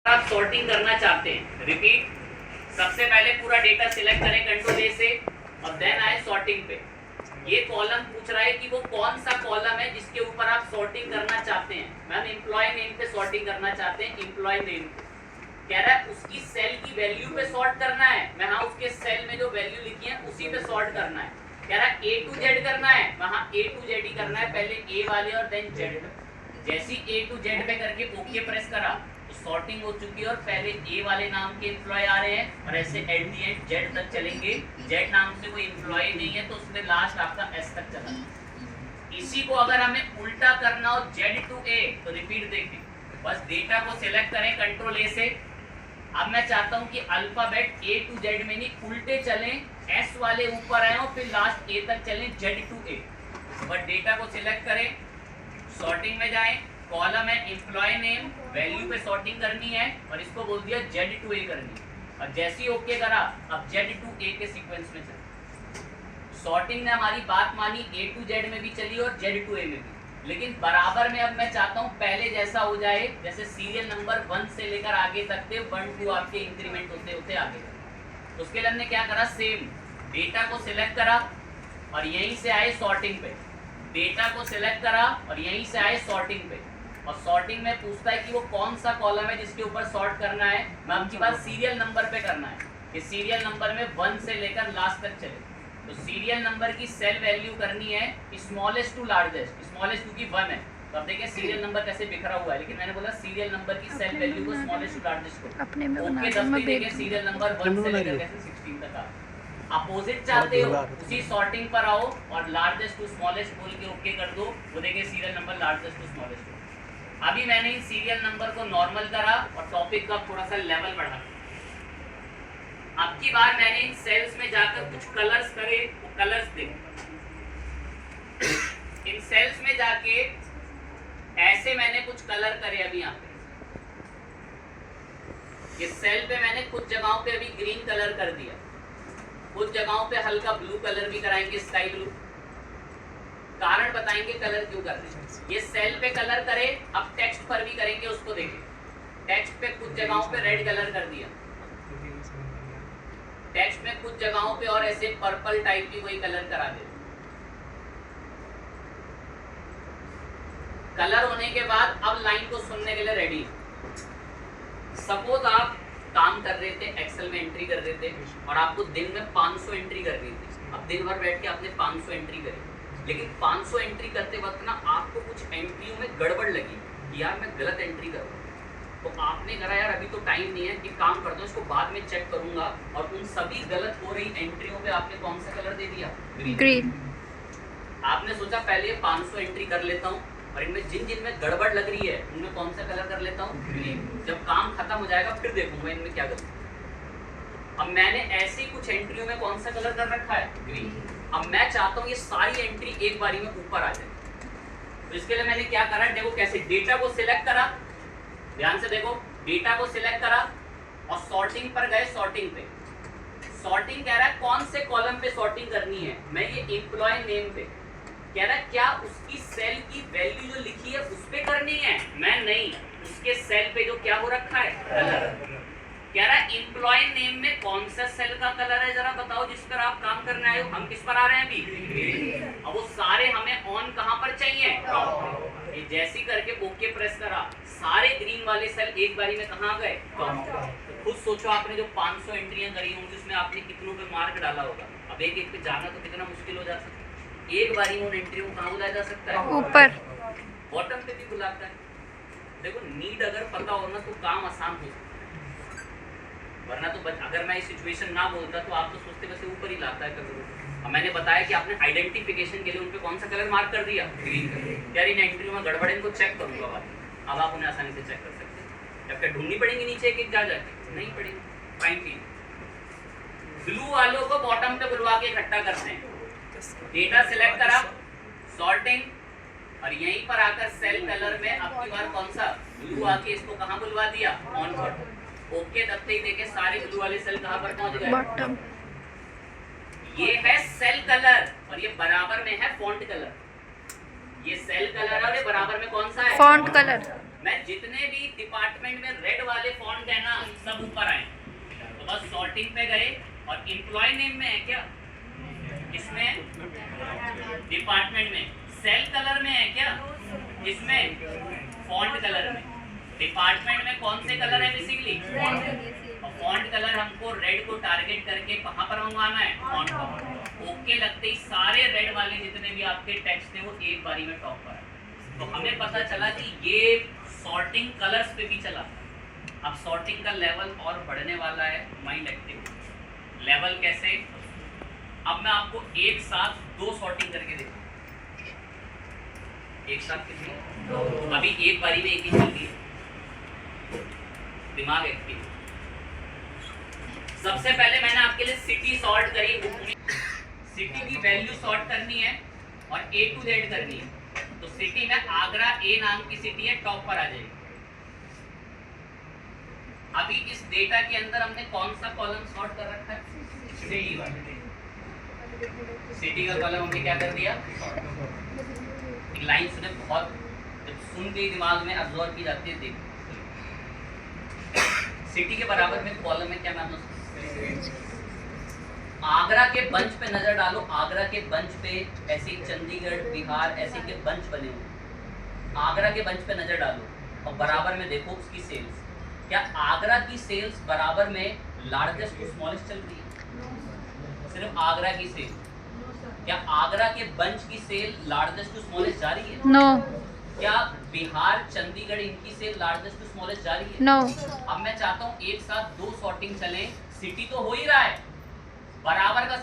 आप सॉर्टिंग करना चाहते हैं, रिपीट, सबसे पहले पूरा डेटा सिलेक्ट करें कंट्रोल ए से और देन आए सॉर्टिंग पे। ये कॉलम पूछ रहा है कि वो कौन सा कॉलम है जिसके ऊपर आप सॉर्टिंग करना चाहते हैं। मैम एम्प्लॉय नेम पे सॉर्टिंग करना चाहते हैं, एम्प्लॉय नेम कह रहा है उसकी सेल की वैल्यू पे सॉर्ट करना है। मैं हाँ उसके सेल में जो वैल्यू लिखी है उसी पे सॉर्ट करना है। कह रहा है ए टू जेड करना है, वहां ए टू जेड ही करना है, पहले ए वाले और देन जेड पे। जैसी ए टू जेड पे करके ओके प्रेस करा सॉर्टिंग हो चुकी है और पहले ए वाले नाम के एम्प्लॉय आ रहे हैं और ऐसे एट दी एंड जेड तक चलेंगे। जेड नाम से कोई एम्प्लॉय नहीं है तो उसमें लास्ट आपका एस तक चला। इसी को अगर हमें उल्टा करना हो जेड टू ए तो रिपीट देखें, बस डेटा को सिलेक्ट करें कंट्रोल ए से। अब मैं चाहता हूं कि अल्फाबेट ए टू जेड में नहीं उल्टे चलें, एस वाले ऊपर आए और फिर लास्ट ए तक चलें जेड टू ए। बस डेटा को सिलेक्ट करें, सॉर्टिंग में जाएं, कॉलम है एम्प्लॉय नेम, वैल्यू पे सॉर्टिंग करनी है और इसको बोल दिया जेड टू ए करनी है। और जैसे ही ओके करा अब जेड टू ए के सीक्वेंस में चल। सॉर्टिंग ने हमारी बात मानी, ए टू जेड में भी चली और जेड टू ए में भी, लेकिन बराबर में अब मैं चाहता हूं पहले जैसा हो जाए जैसे सीरियल नंबर 1 से लेकर आगे तक थे 1 2 आपके इंक्रीमेंट होते होते आगे तक। उसके लिए हमने क्या करा, सेम डेटा को सिलेक्ट करा और यहीं से आए सॉर्टिंग पे, डेटा को सिलेक्ट करा और यहीं से आए सॉर्टिंग पे। और सॉर्टिंग में पूछता है कि वो कौन सा कॉलम है जिसके ऊपर सॉर्ट करना है। मैं आपकी बात सीरियल नंबर पे करना है कि सीरियल नंबर में 1 से लेकर लास्ट तक चले। तो सीरियल नंबर की सेल वैल्यू करनी है स्मॉलेस्ट टू लार्जेस्ट, स्मॉलेस्ट क्योंकि 1 है तो अब देखिए सीरियल नंबर कैसे बिखरा हुआ है, लेकिन मैंने बोला सीरियल नंबर की सेल वैल्यू को स्मॉलेस्ट टू लार्जेस्ट को अपने में बना दो। देखिए सीरियल नंबर 1 से लेकर कैसे 16 तक आ। अपोजिट चाहते हो उसी सॉर्टिंग पर आओ और लार्जेस्ट टू स्मॉलेस्ट बोल के ओके कर दो, वो देखिए serial number largest to smallest. अभी मैंने इन सीरियल नंबर को नॉर्मल करा और टॉपिक का थोड़ा सा लेवल बढ़ा। अब की बार मैंने इन सेल्स में जाकर कुछ कलर्स करे, वो कलर्स दे। इन सेल्स में जाके ऐसे मैंने कुछ कलर करे। अभी यहाँ पे इस सेल पे मैंने कुछ जगहों पे अभी ग्रीन कलर कर दिया, कुछ जगहों पे हल्का ब्लू कलर भी कराएंगे, स्काई ब्लू। कारण बताएंगे कलर क्यों कर रहे हैं। ये सेल पे कलर करे, अब टेक्स्ट पर भी करेंगे, उसको देखें। टेक्स्ट पे कुछ जगहों पे रेड कलर कर दिया, टेक्स्ट में कुछ जगहों पे और ऐसे पर्पल टाइप की कोई कलर करा दे। कलर होने के बाद अब लाइन को सुनने के लिए रेडी। सपोज आप काम कर रहे थे, एक्सेल में एंट्री कर रहे थे और आपको दिन में 500 एंट्री करनी थी। अब दिन भर बैठ के आपने 500 एंट्री करी, लेकिन 500 एंट्री करते वक्त ना आपको कुछ एंट्रियों में गड़बड़ लगी कि यार मैं गलत एंट्री कर रहा हूँ। तो आपने कहा यार अभी तो टाइम नहीं है, एक काम करता हूँ इसको बाद में चेक करूंगा, और उन सभी गलत हो रही एंट्रियों पे आपने कौन सा कलर दे दिया, ग्रीन। आपने सोचा पहले 500 एंट्री कर लेता हूँ और इनमें जिन जिन में गड़बड़ लग रही है उनमें कौन सा कलर कर लेता हूँ, ग्रीन। जब काम खत्म हो जाएगा फिर देखूंगा इनमें क्या गलती। अब मैंने ऐसी कुछ एंट्रियों में कौन सा कलर कर रखा है, ग्रीन। अब मैं चाहता हूँ ये सारी एंट्री एक बारी में ऊपर आ जाए, तो इसके लिए मैंने क्या करा, देखो कैसे, डेटा को सिलेक्ट करा, ध्यान से देखो, डेटा को सिलेक्ट करा और सॉर्टिंग पर गए। सॉर्टिंग पे सॉर्टिंग कह रहा है कौन से कॉलम पे सॉर्टिंग करनी है। मैं ये एम्प्लॉय नेम पे कह रहा है क्या उसकी सेल की वैल्यू जो लिखी है उस पे करनी है। मैं नहीं, उसके सेल पे जो क्या हो रखा है, कलर। कह रहा है एम्प्लॉय नेम में कौन सा सेल का कलर है जरा बताओ जिस पर आप काम करने आए हो। हम किस पर आ रहे हैं अभी, अब वो सारे हमें ऑन कहां पर चाहिए, ये जैसी करके ओके प्रेस करा, सारे ग्रीन वाले सेल एक बारी में कहां गए, टॉप। तो खुद सोचो आपने जो 500 एंट्रियां करी होंगी उसमें आपने कितनों पे मार्क डाला होगा। अब एक एक पे जाना तो कितना मुश्किल हो जाता है। एक बारी में उन एंट्रियों को कहां बुलाया जा सकता है, ऊपर, बॉटम पे भी बुलाता है। देखो नीड अगर पता हो ना तो काम आसान हो सकता है, वरना तो अगर मैं इस सिचुएशन ना बोलता तो आप तो सोचते वैसे ऊपर ही लाता है कलर। अब मैंने बताया कि आपने आइडेंटिफिकेशन के लिए उन पे कौन सा कलर मार्क कर दिया, ग्रीन कलर। यार इन एंट्रियों में गड़बड़ इनको चेक करूंगा बाद में। अब आप उन्हें आसानी से चेक कर सकते हैं। जब तक ढूंढनी पड़ेंगी नीचे एक एक जा जाके, नहीं पड़ेगी। फाइन की ब्लू वालों को बॉटम पे बुलवा के इकट्ठा करते हैं। डेटा सिलेक्ट करा, सॉर्टिंग, और यहीं पर आकर सेल कलर में अब की बार कौन सा, ब्लू आके इसको कहाँ बुलवा दिया, ऑन पर। ओके दबते ही देखे सारे ब्लू वाले सेल कहां पर पहुंच गए, बॉटम। ये है सेल कलर और ये बराबर में है फॉन्ट कलर। ये सेल कलर और ये बराबर में कौन सा है, फॉन्ट कलर। मैं जितने भी डिपार्टमेंट में रेड वाले फॉन्ट ऊपर आए, तो बस सॉर्टिंग पे गए और एम्प्लॉय नेम में है क्या, इसमें डिपार्टमेंट में, सेल कलर में है क्या, इसमें फॉन्ट कलर में, डिपार्टमेंट में कौन से कलर है बेसिकली, और फॉन्ट कलर हमको रेड को टारगेट करके कहां पर मंगवाना है, फॉन्ट पर। ओके लगते ही सारे रेड वाले जितने भी आपके टेक्स्ट थे वो एक बारी में टॉप पर आए। तो हमें पता चला कि ये सॉर्टिंग कलर्स पे भी चला। अब सॉर्टिंग का लेवल और बढ़ने वाला है माइंड एक्टिविटी। लेवल कैसे, अब मैं आपको एक साथ दो सॉर्टिंग करके देखूं, एक साथ कितनी, अभी एक बारी में एक ही चलती है, दिमाग एक्टिव। सबसे पहले मैंने आपके लिए सिटी सॉर्ट करी, सिटी की वैल्यू सॉर्ट करनी है और A to Z करनी है। तो सिटी में आगरा A नाम की सिटी है, टॉप पर आ जाएगी। अभी इस डेटा के अंदर हमने कौन सा कॉलम सॉर्ट कर रखा है, सिटी वाला। सिटी का कॉलम हमने क्या कर दिया, एक लाइन सुने, बहुत जब सुन के दिमाग में अब्जॉर्ब की जाती है। देखो सिटी के बराबर में कॉलम में क्या नाम है, आगरा के बंच पे नजर डालो, आगरा के बंच पे ऐसे चंडीगढ़ बिहार ऐसे के बंच बने हुए, आगरा के बंच पे नजर डालो और बराबर में देखो उसकी सेल्स। क्या आगरा की सेल्स बराबर में लार्जेस्ट टू स्मॉलेस्ट चल रही है, सिर्फ आगरा की सेल। क्या आगरा के बंच की सेल लार्जेस्ट टू स्मॉलेस्ट जा रही है, नो। क्या बिहार चंडीगढ़ इनकी सेल लार्जेस्ट टू स्मॉलेस्ट जा रही है, नो। अब मैं चाहता हूं एक साथ दो सॉर्टिंग चलें, सिटी तो हो ही रहा है, बराबर का